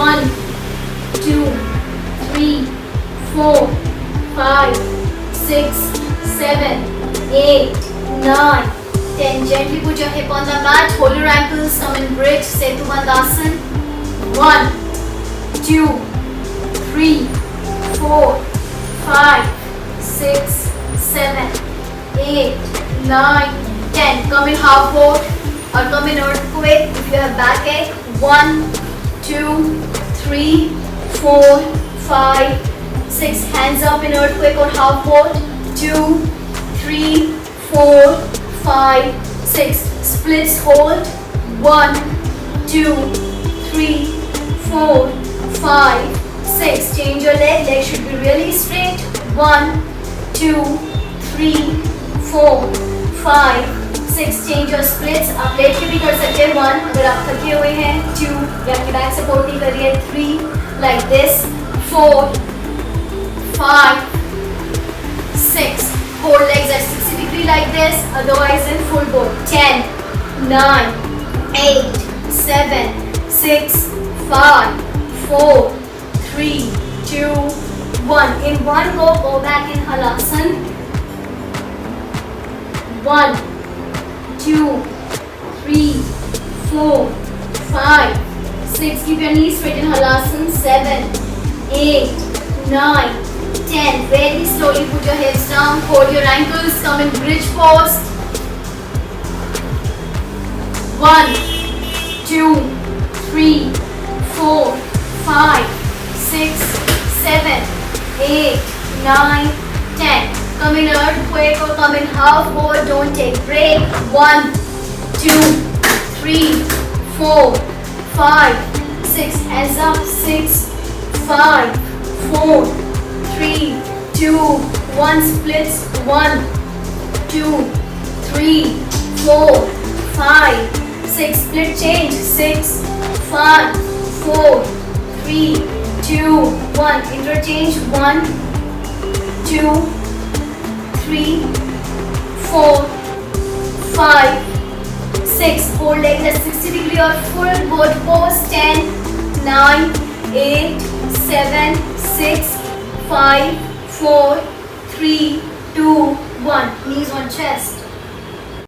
1, 2, 3, 4, 5, 6, 7, 8, 9, 10. Gently put your hip on the mat. Hold your ankles. Come in bridge. Setu Bandhasan. 1, 2, 3, 4, 5, 6, 7, 8, 9, 10. Come in half boat or come in earthquake if you have backache. 1, 2, 3, 4, 5, 6. Hands up in earthquake or half boat. 2, 3, 4, 5, 6. Splits hold. 1, 2, 3, 4, 5, 6. Change your leg. Leg should be really straight. 1, 2, 3, 4, 5, 6. Change your splits. आप late के भी कर सकते हैं. 1 अगर आप थके हुए हैं. 2 या आपकी बैक सपोर्ट नहीं कर रही है. 3 like this. 4, 5, 6. Hold legs at 60 degree like this. Otherwise in full boat. 10, 9, 8, 7, 6, 5, 4, 3, 2, 1. In one go back in Halasana. 1, 2, 3, 4, 5, 6. Keep your knees straight in Halasana. 7, 8, 9, 10. Very slowly put your hips down. Hold your ankles. Come in bridge pose. 1, 2, 3, 4, 5, 6, 7, 8, 9, 10. Come in earthquake or come in half boat. Don't take break. 1, 2, 3, 4, 5, 6. Hands up. 6, 5, 4, 3, 2, 1. Splits. 1, 2, 3, 4, 5, 6. Split change. 6, 5, 4, 3, 2, 1. Interchange. 1, 2, 3, 4, 5, 6. Hold legs at 60 degree or full boat pose. 10, 9, 8, 7, 6, 5, 4, 3, 2, 1. Knees on chest.